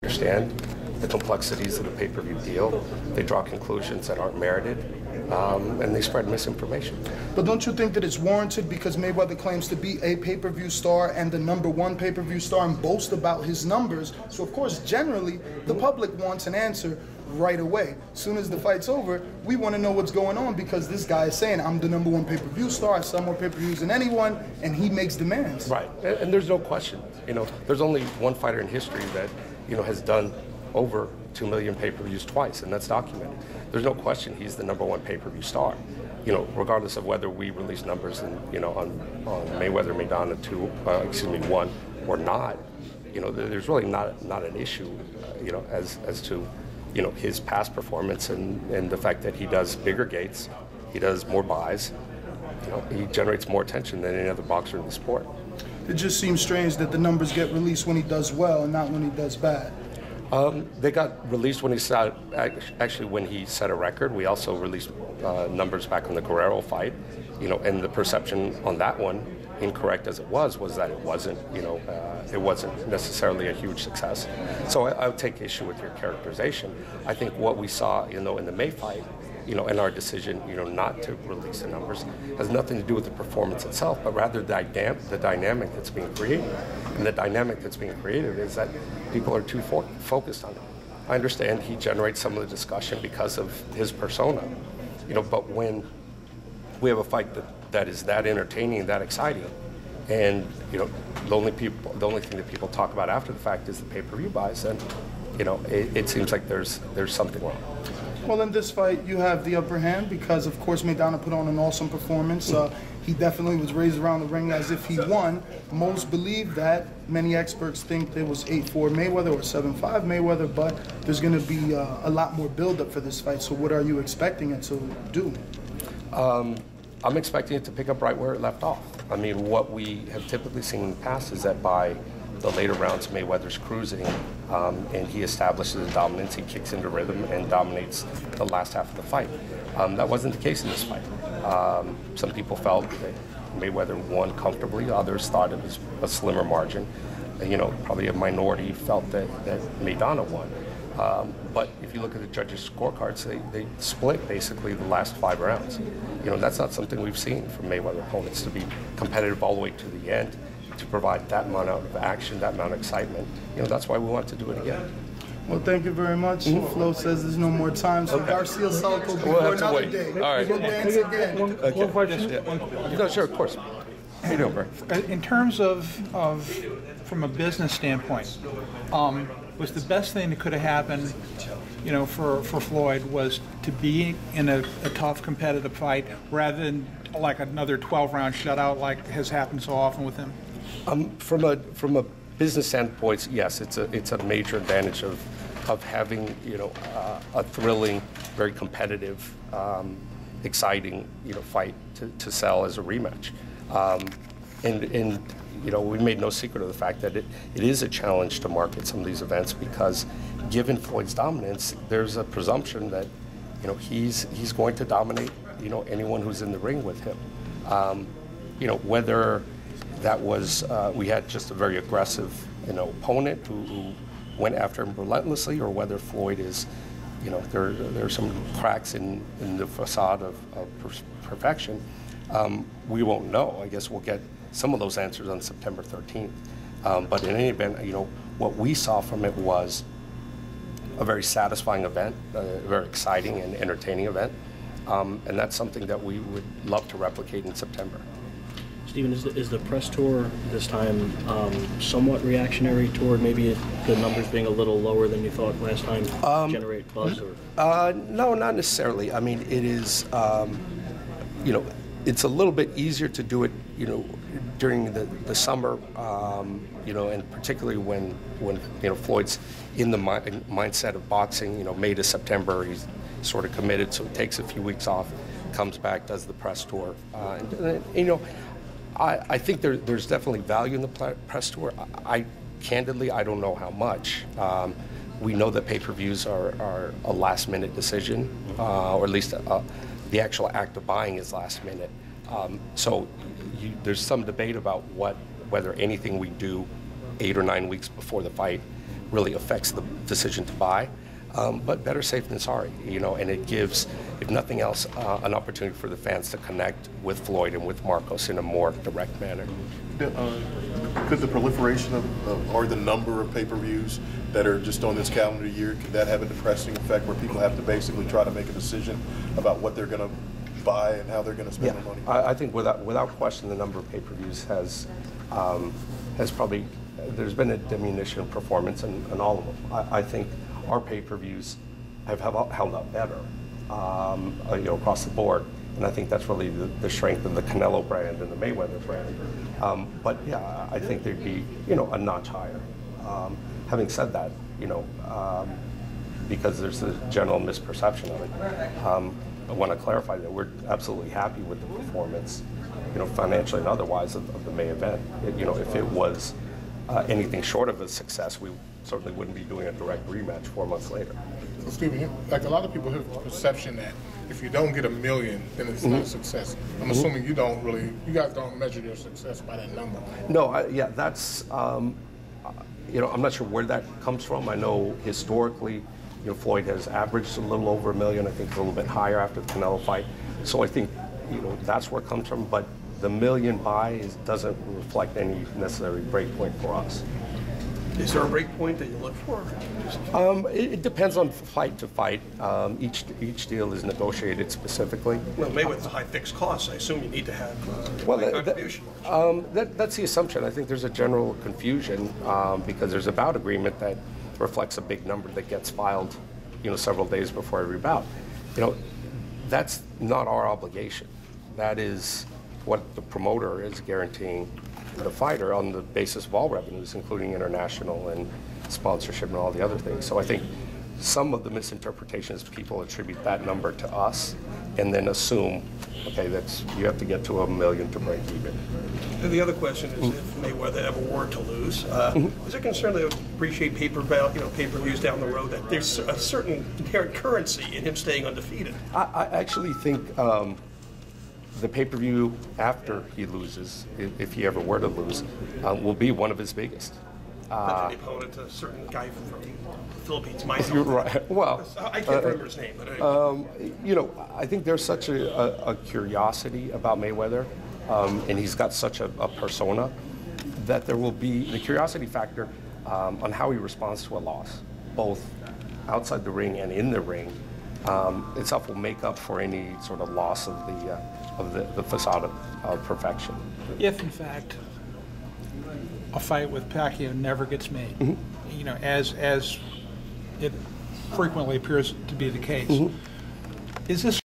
understand the complexities of the pay-per-view deal. They draw conclusions that aren't merited, and they spread misinformation. But don't you think that it's warranted because Mayweather claims to be a pay-per-view star and the #1 pay-per-view star and boast about his numbers? So of course, generally, the public wants an answer right away. As soon as the fight's over, we want to know what's going on because this guy is saying, I'm the #1 pay-per-view star, I sell more pay-per-views than anyone, and he makes demands. Right, and there's no question. There's only one fighter in history that, has done over 2 million pay-per-views twice, and that's documented. There's no question he's the #1 pay-per-view star. Regardless of whether we release numbers on Mayweather Maidana 1 or not, there's really not an issue, as to his past performance and the fact that he does bigger gates, he does more buys, he generates more attention than any other boxer in the sport. It just seems strange that the numbers get released when he does well and not when he does bad. They got released when he set a record. We also released numbers back on the Guerrero fight, and the perception on that one, incorrect as it was that it wasn't necessarily a huge success. So I would take issue with your characterization. I think what we saw, in the May fight, and our decision, not to release the numbers has nothing to do with the performance itself, but rather the dynamic that's being created. And the dynamic that's being created is that people are too focused on it. I understand he generates some of the discussion because of his persona, but when we have a fight that is that entertaining, that exciting, and the only thing that people talk about after the fact is the pay-per-view buys, then it seems like there's something wrong. Well, in this fight, you have the upper hand because, of course, Maidana put on an awesome performance. He definitely was raised around the ring as if he won. Most believe that. Many experts think it was 8-4 Mayweather or 7-5 Mayweather, but there's going to be a lot more build-up for this fight. So what are you expecting it to do? I'm expecting it to pick up right where it left off. I mean, what we have typically seen in the past is that by the later rounds, Mayweather's cruising, and he establishes a dominance. He kicks into rhythm and dominates the last half of the fight. That wasn't the case in this fight. Some people felt that Mayweather won comfortably. Others thought it was a slimmer margin. Probably a minority felt that Maidana won. But if you look at the judges' scorecards, they split basically the last 5 rounds. That's not something we've seen from Mayweather opponents, to be competitive all the way to the end, to provide that amount of action, that amount of excitement. That's why we want to do it again. Well, thank you very much. Flo says there's no more time, so okay. Garcia Salco before another day. All right. We'll dance again. One question. No, sure, of course. How you doing, Bert? In terms of from a business standpoint, was the best thing that could have happened, for Floyd was to be in a tough competitive fight rather than like another 12-round shutout like has happened so often with him? From a business standpoint, yes, it's a major advantage of having a thrilling, very competitive, exciting fight to sell as a rematch. And we made no secret of the fact that it is a challenge to market some of these events because, given Floyd's dominance, there's a presumption that he's going to dominate anyone who's in the ring with him. Whether that was we had just a very aggressive opponent who went after him relentlessly, or whether Floyd is there are some cracks in the facade of perfection. We won't know. I guess we'll get some of those answers on September 13th. But in any event, what we saw from it was a very satisfying event, a very exciting and entertaining event, and that's something that we would love to replicate in September. Stephen, is the press tour this time somewhat reactionary toward maybe the numbers being a little lower than you thought last time generate buzz? Or? No, not necessarily. I mean, it is, it's a little bit easier to do it, during the summer, and particularly when Floyd's in the mindset of boxing, May to September, he's sort of committed, so it takes a few weeks off, comes back, does the press tour, I think there's definitely value in the press tour. Candidly, I don't know how much. We know that pay-per-views are a last-minute decision, or at least the actual act of buying is last minute. So there's some debate about whether anything we do 8 or 9 weeks before the fight really affects the decision to buy. But better safe than sorry, and it gives, if nothing else, an opportunity for the fans to connect with Floyd and with Marcos in a more direct manner. Could the proliferation of or the number of pay-per-views that are just on this calendar year, could that have a depressing effect where people have to basically try to make a decision about what they're going to buy and how they're going to spend their money? I think without question, the number of pay-per-views has probably, there's been a diminution of performance in all of them. I think our pay-per-views have held up better, across the board, and I think that's really the strength of the Canelo brand and the Mayweather brand. But yeah, I think they'd be, a notch higher. Having said that, because there's a general misperception of it, I want to clarify that we're absolutely happy with the performance, financially and otherwise, of the May event. If it was anything short of a success, we certainly wouldn't be doing a direct rematch 4 months later. So Stephen, like a lot of people have the perception that if you don't get 1 million, then it's not a success. I'm assuming you guys don't measure your success by that number. No, that's, I'm not sure where that comes from. I know historically, Floyd has averaged a little over 1 million. I think it's a little bit higher after the Canelo fight. So I think, that's where it comes from. But the 1 million buy doesn't reflect any necessary break point for us. Is there a break point that you look for? It depends on fight to fight. Each deal is negotiated specifically. Well, Mayweather's a high fixed cost. I assume you need to have high contribution. That's the assumption. I think there's a general confusion because there's a bout agreement that reflects a big number that gets filed, several days before every bout. That's not our obligation. That is what the promoter is guaranteeing the fighter on the basis of all revenues, including international and sponsorship and all the other things. So I think some of the misinterpretations, people attribute that number to us and then assume, okay, you have to get to 1 million to break even. And the other question is, if Mayweather ever were to lose, is there concern they would appreciate pay-per-views down the road, that there's a certain inherent currency in him staying undefeated? I actually think the pay-per-view after he loses, if he ever were to lose, will be one of his biggest. The opponent, a certain guy from the Philippines, You're right. Well, I can't remember his name, but I think there's such a curiosity about Mayweather, and he's got such a persona that there will be the curiosity factor on how he responds to a loss, both outside the ring and in the ring. Itself will make up for any sort of loss of the facade of perfection. If in fact a fight with Pacquiao never gets made, as it frequently appears to be the case, is this